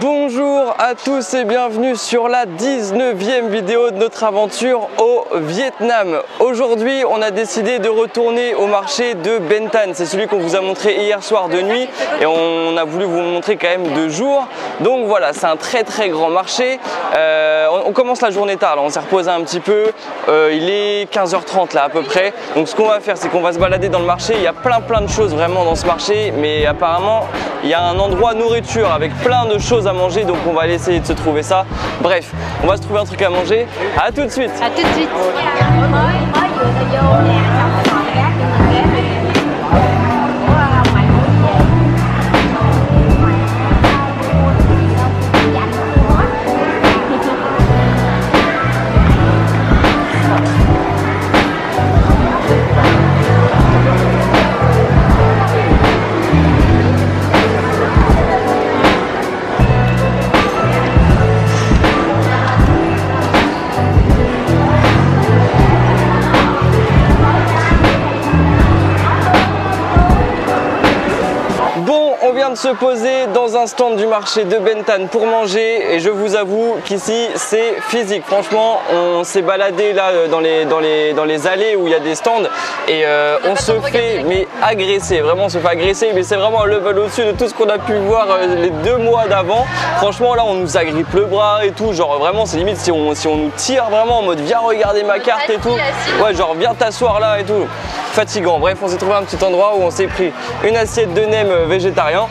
Bonjour à tous et bienvenue sur la 19e vidéo de notre aventure au Vietnam. Aujourd'hui, on a décidé de retourner au marché de Ben Thanh. C'est celui qu'on vous a montré hier soir de nuit et on a voulu vous montrer quand même de jour. Donc voilà, c'est un très grand marché. On commence la journée tard, là. On s'est reposé un petit peu. Il est 15h30 là à peu près. Donc ce qu'on va faire, c'est qu'on va se balader dans le marché. Il y a plein de choses vraiment dans ce marché, mais apparemment il y a un endroit nourriture avec plein de choses à manger, donc on va aller essayer de se trouver ça. Bref, on va se trouver un truc à manger. À tout de suite. À tout de suite. On vient de se poser dans un stand du marché de Ben Thanh pour manger et je vous avoue qu'ici c'est physique. Franchement, on s'est baladé là dans les allées où il y a des stands et on se fait agresser. Vraiment, on se fait agresser, mais c'est vraiment un level au-dessus de tout ce qu'on a pu voir les 2 mois d'avant. Franchement, là, on nous agrippe le bras et tout. Genre vraiment, c'est limite si on nous tire vraiment en mode viens regarder ma carte et tout. Ouais, genre viens t'asseoir là et tout. Fatigant. Bref, on s'est trouvé un petit endroit où on s'est pris une assiette de nem végétarien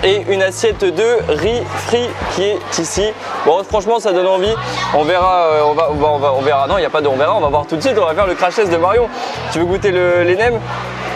et une assiette de riz frit qui est ici. Bon, franchement, ça donne envie. On verra, on verra. Non, il n'y a pas de on verra. On va voir tout de suite. On va faire le crash test de Marion. Tu veux goûter les nems?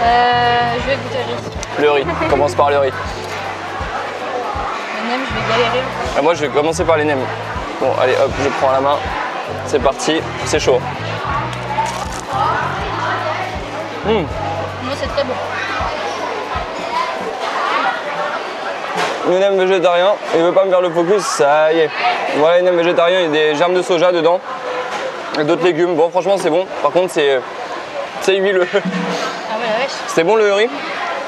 Je vais goûter le riz. Le riz. Commence par le riz. Le nem, je vais galérer. Moi, je vais commencer par les nems. Bon, allez, hop, je prends la main. C'est parti. C'est chaud. Moi, c'est très bon. Le nem végétarien, il veut pas me faire le focus, ça y est. Voilà, les nems végétariens, il y a des germes de soja dedans et d'autres légumes. Bon, franchement, c'est bon. Par contre, c'est huileux. Ah ouais, la vache. C'était bon le riz?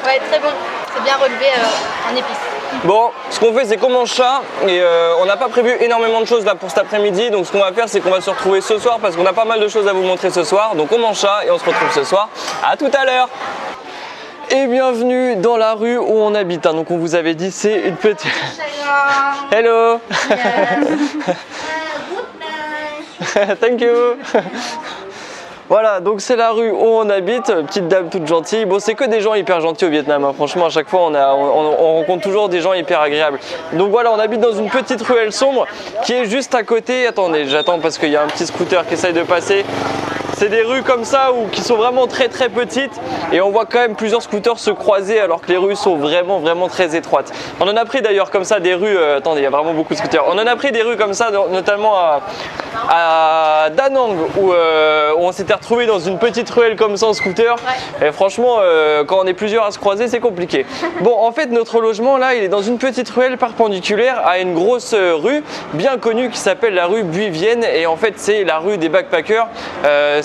Ouais, très bon. C'est bien relevé en épices. Bon, ce qu'on fait, c'est qu'on mange ça et on n'a pas prévu énormément de choses là pour cet après-midi. Donc, ce qu'on va faire, c'est qu'on va se retrouver ce soir parce qu'on a pas mal de choses à vous montrer ce soir. Donc, on mange ça et on se retrouve ce soir. À tout à l'heure. Et bienvenue dans la rue où on habite. Donc on vous avait dit c'est une petite. Hello. Thank you. Voilà, donc c'est la rue où on habite, petite dame toute gentille. Bon, c'est que des gens hyper gentils au Vietnam, hein. Franchement, à chaque fois, on rencontre toujours des gens hyper agréables. Donc voilà, on habite dans une petite ruelle sombre qui est juste à côté. Attendez, j'attends parce qu'il y a un petit scooter qui essaye de passer. C'est des rues comme ça qui sont vraiment très petites et on voit quand même plusieurs scooters se croiser alors que les rues sont vraiment très étroites. On en a pris d'ailleurs comme ça des rues, attendez, il y a vraiment beaucoup de scooters. On en a pris des rues comme ça, notamment à Da Nang où on s'était retrouvé dans une petite ruelle comme ça en scooter. Ouais. Et franchement, quand on est plusieurs à se croiser, c'est compliqué. Bon, en fait, notre logement là, il est dans une petite ruelle perpendiculaire à une grosse rue bien connue qui s'appelle la rue Bui Vien et en fait, c'est la rue des backpackers.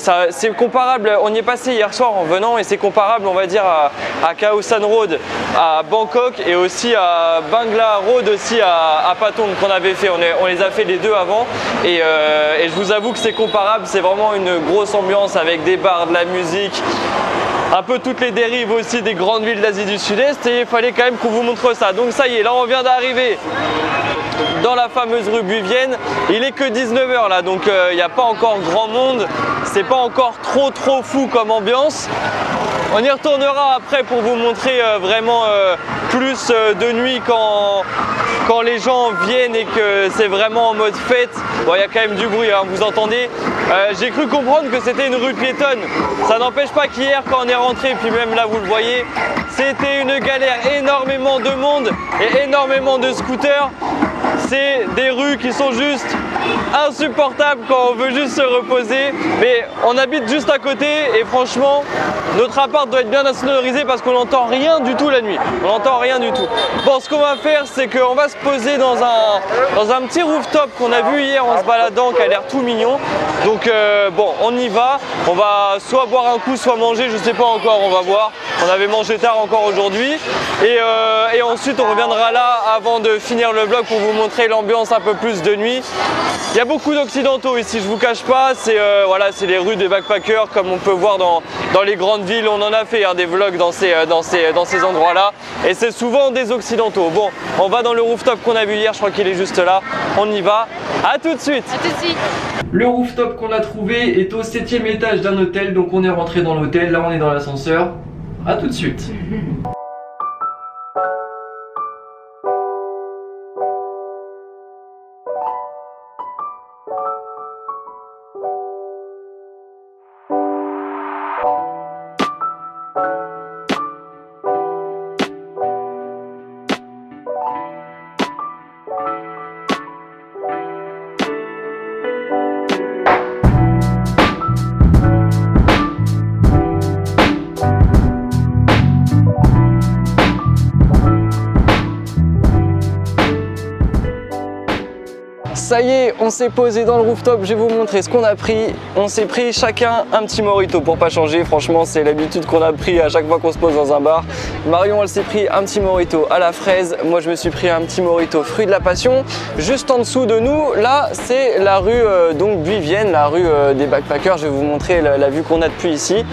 C'est comparable, on y est passé hier soir en venant et c'est comparable on va dire à Khao San Road à Bangkok et aussi à Bangla Road aussi à Patong qu'on avait fait, on les a fait les deux avant et je vous avoue que c'est comparable, c'est vraiment une grosse ambiance avec des bars, de la musique, un peu toutes les dérives aussi des grandes villes d'Asie du Sud-Est et il fallait quand même qu'on vous montre ça. Donc ça y est, là on vient d'arriver dans la fameuse rue Bui Vien. Il est que 19h là, donc il n'y a pas encore grand monde, c'est pas encore trop fou comme ambiance. On y retournera après pour vous montrer vraiment plus de nuit quand les gens viennent et que c'est vraiment en mode fête. Bon, il y a quand même du bruit, hein, vous entendez. J'ai cru comprendre que c'était une rue piétonne. Ça n'empêche pas qu'hier quand on est rentré, puis même là vous le voyez, c'était une galère, énormément de monde et énormément de scooters. C'est des rues qui sont juste insupportables quand on veut juste se reposer. Mais on habite juste à côté et franchement, notre appart doit être bien insonorisé parce qu'on n'entend rien du tout la nuit. On n'entend rien du tout. Bon, ce qu'on va faire, c'est qu'on va se poser dans un petit rooftop qu'on a vu hier en se baladant, qui a l'air tout mignon. Donc bon, on y va. On va soit boire un coup, soit manger, je sais pas encore, on va voir. On avait mangé tard encore aujourd'hui. Et ensuite, on reviendra là avant de finir le vlog pour vous montrer l'ambiance un peu plus de nuit. Il y a beaucoup d'occidentaux ici, je vous cache pas. C'est voilà, c'est les rues des backpackers comme on peut voir dans les grandes villes. On en a fait des vlogs dans ces endroits-là. Et c'est souvent des occidentaux. Bon, on va dans le rooftop qu'on a vu hier, je crois qu'il est juste là. On y va. À tout de suite. À tout de suite. Le rooftop qu'on a trouvé est au 7e étage d'un hôtel, donc on est rentré dans l'hôtel, là on est dans l'ascenseur. À tout de suite. Ça y est, on s'est posé dans le rooftop, je vais vous montrer ce qu'on a pris. On s'est pris chacun un petit mojito pour pas changer, franchement c'est l'habitude qu'on a pris à chaque fois qu'on se pose dans un bar. Marion elle s'est pris un petit mojito à la fraise, moi je me suis pris un petit mojito fruit de la passion. Juste en dessous de nous, là c'est la rue donc Buivienne, la rue des backpackers, je vais vous montrer la vue qu'on a depuis ici.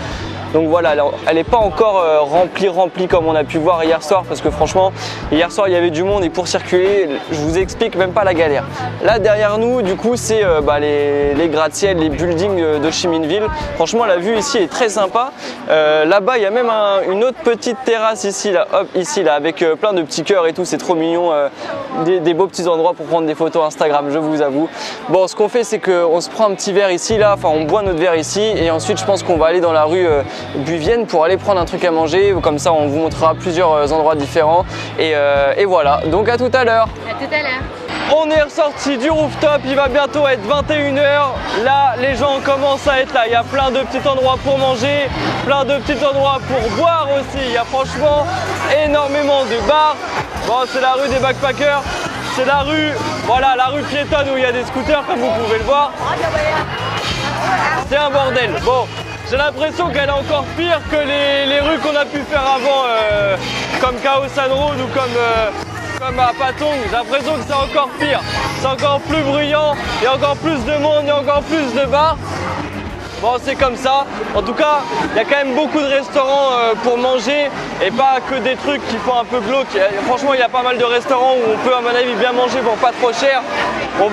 Donc voilà, elle n'est pas encore remplie comme on a pu voir hier soir parce que franchement, hier soir il y avait du monde et pour circuler, je vous explique même pas la galère. Là derrière nous, du coup, c'est les gratte-ciel, les buildings de Chi Minh Ville. Franchement, la vue ici est très sympa. Là-bas, il y a même une autre petite terrasse ici, là, hop, ici, là, avec plein de petits cœurs et tout. C'est trop mignon. Des beaux petits endroits pour prendre des photos Instagram, je vous avoue. Bon, ce qu'on fait, c'est qu'on se prend un petit verre ici, là, enfin, on boit notre verre ici et ensuite, je pense qu'on va aller dans la rue Buivienne pour aller prendre un truc à manger. Comme ça, on vous montrera plusieurs endroits différents. Et voilà, donc à tout à l'heure. À tout à l'heure. On est ressorti du rooftop, il va bientôt être 21 h. Là, les gens commencent à être là. Il y a plein de petits endroits pour manger, plein de petits endroits pour boire aussi. Il y a franchement énormément de bars. Bon, c'est la rue des backpackers. C'est la rue, voilà, la rue piétonne où il y a des scooters, comme vous pouvez le voir. C'est un bordel. Bon, j'ai l'impression qu'elle est encore pire que les rues qu'on a pu faire avant, comme Khao San Road ou comme à Patong. J'ai l'impression que c'est encore pire. C'est encore plus bruyant, il y a encore plus de monde, il y a encore plus de bars. Bon, c'est comme ça. En tout cas, il y a quand même beaucoup de restaurants pour manger et pas que des trucs qui font un peu glauque. Franchement, il y a pas mal de restaurants où on peut, à mon avis, bien manger pour pas trop cher. On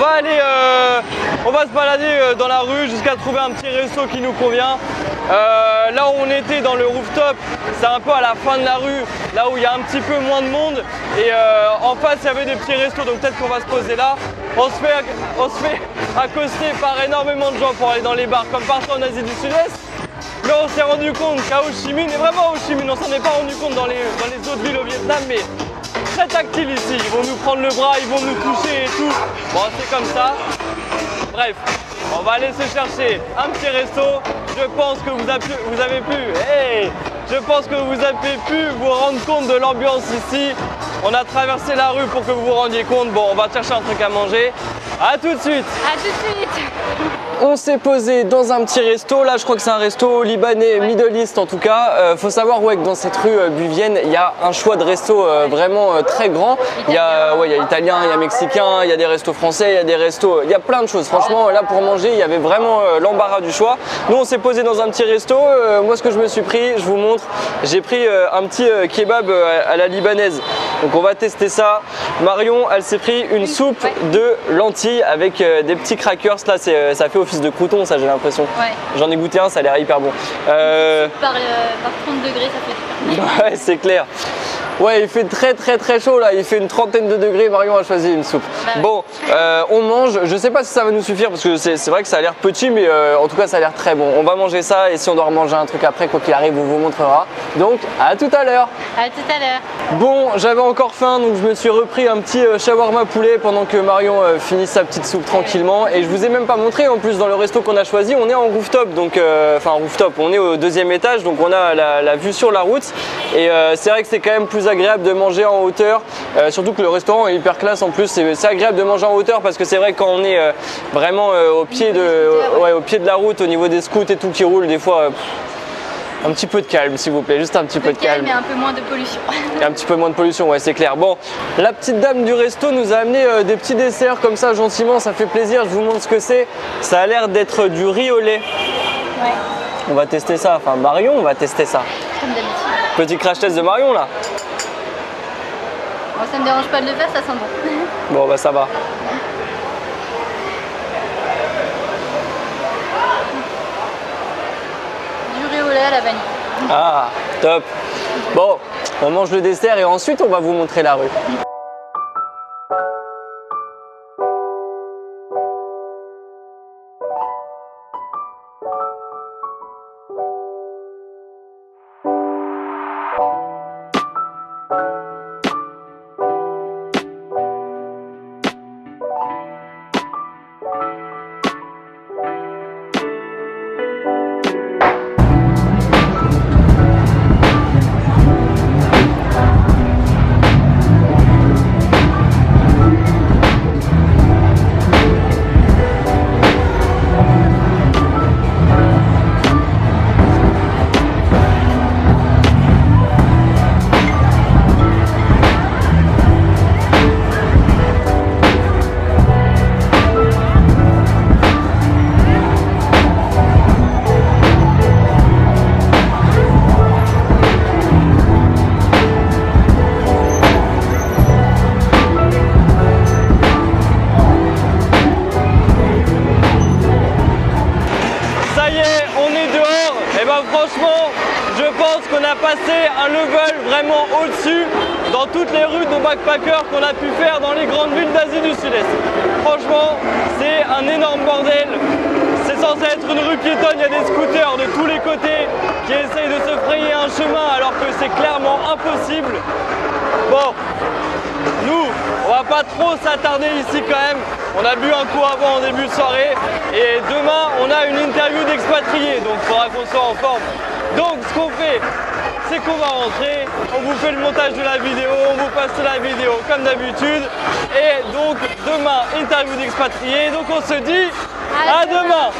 va se balader dans la rue jusqu'à trouver un petit resto qui nous convient. Là où on était dans le rooftop, c'est un peu à la fin de la rue, là où il y a un petit peu moins de monde. Et en face, il y avait des petits restos, donc peut-être qu'on va se poser là. On se fait accoster par énormément de gens pour aller dans les bars, comme partout en Asie du Sud-Est. Là, on s'est rendu compte qu'à Ho Chi Minh, et vraiment Ho Chi Minh, on s'en est pas rendu compte dans les autres villes au Vietnam, mais très tactile ici. Ils vont nous prendre le bras, ils vont nous toucher et tout. Bon, c'est comme ça. Bref, on va aller se chercher un petit resto. Je pense que vous avez pu vous rendre compte de l'ambiance ici. On a traversé la rue pour que vous vous rendiez compte. Bon, on va chercher un truc à manger. A tout de suite. À tout de suite. On s'est posé dans un petit resto, là je crois que c'est un resto libanais, Middle East en tout cas. Faut savoir que dans cette rue Buivienne, il y a un choix de restos vraiment très grand. Il y a italien, il y a mexicain, il y a des restos français, il y a des restos, il y a plein de choses. Franchement là pour manger, il y avait vraiment l'embarras du choix. Nous on s'est posé dans un petit resto, moi ce que je me suis pris, je vous montre, j'ai pris un petit kebab à la libanaise. Donc on va tester ça. Marion, elle s'est pris une soupe de lentilles avec des petits crackers, là ça fait office de crouton, ça j'ai l'impression. Ouais. J'en ai goûté un, ça a l'air hyper bon. Par 30 degrés, ça fait super. Ouais, c'est clair. Ouais, il fait très chaud là, il fait une trentaine de degrés, Marion a choisi une soupe. Bah ouais. Bon, on mange, je sais pas si ça va nous suffire parce que c'est vrai que ça a l'air petit, mais en tout cas ça a l'air très bon. On va manger ça et si on doit remanger un truc après, quoi qu'il arrive, on vous montrera. Donc, à tout à l'heure. À tout à l'heure. Bon, j'avais encore faim, donc je me suis repris un petit shawarma poulet pendant que Marion finit sa petite soupe tranquillement. Et je vous ai même pas montré, en plus dans le resto qu'on a choisi, on est en rooftop, donc enfin rooftop, on est au 2e étage, donc on a la vue sur la route. Et c'est vrai que c'est quand même plus plus agréable de manger en hauteur, surtout que le restaurant est hyper classe en plus. C'est agréable de manger en hauteur parce que c'est vrai que quand on est vraiment au pied de la route, au niveau des scouts et tout qui roule, des fois un petit peu de calme s'il vous plaît, juste un petit peu de calme. Et un peu moins de pollution. Et un petit peu moins de pollution, ouais, c'est clair. Bon, la petite dame du resto nous a amené des petits desserts comme ça gentiment, ça fait plaisir. Je vous montre ce que c'est. Ça a l'air d'être du riz au lait. Ouais. On va tester ça, enfin Marion va tester ça. Comme d'habitude. Petit crash test de Marion là. Bon, ça me dérange pas de le faire, ça sent bon. Bon bah ça va. Du riz au lait à la vanille. Ah, top. Bon, on mange le dessert et ensuite on va vous montrer la rue. Franchement, je pense qu'on a passé un level vraiment au-dessus dans toutes les rues de backpackers qu'on a pu faire dans les grandes villes d'Asie du Sud-Est. Franchement, c'est un énorme bordel. C'est censé être une rue piétonne, il y a des scooters de tous les côtés qui essayent de se frayer un chemin alors que c'est clairement impossible. Bon, nous, on va pas trop s'attarder ici quand même. On a bu un coup avant en début de soirée et demain on a une interview d'expatriés, donc il faudra qu'on soit en forme. Donc ce qu'on fait, c'est qu'on va rentrer, on vous fait le montage de la vidéo, on vous passe la vidéo comme d'habitude. Et donc demain, interview d'expatriés, donc on se dit à demain.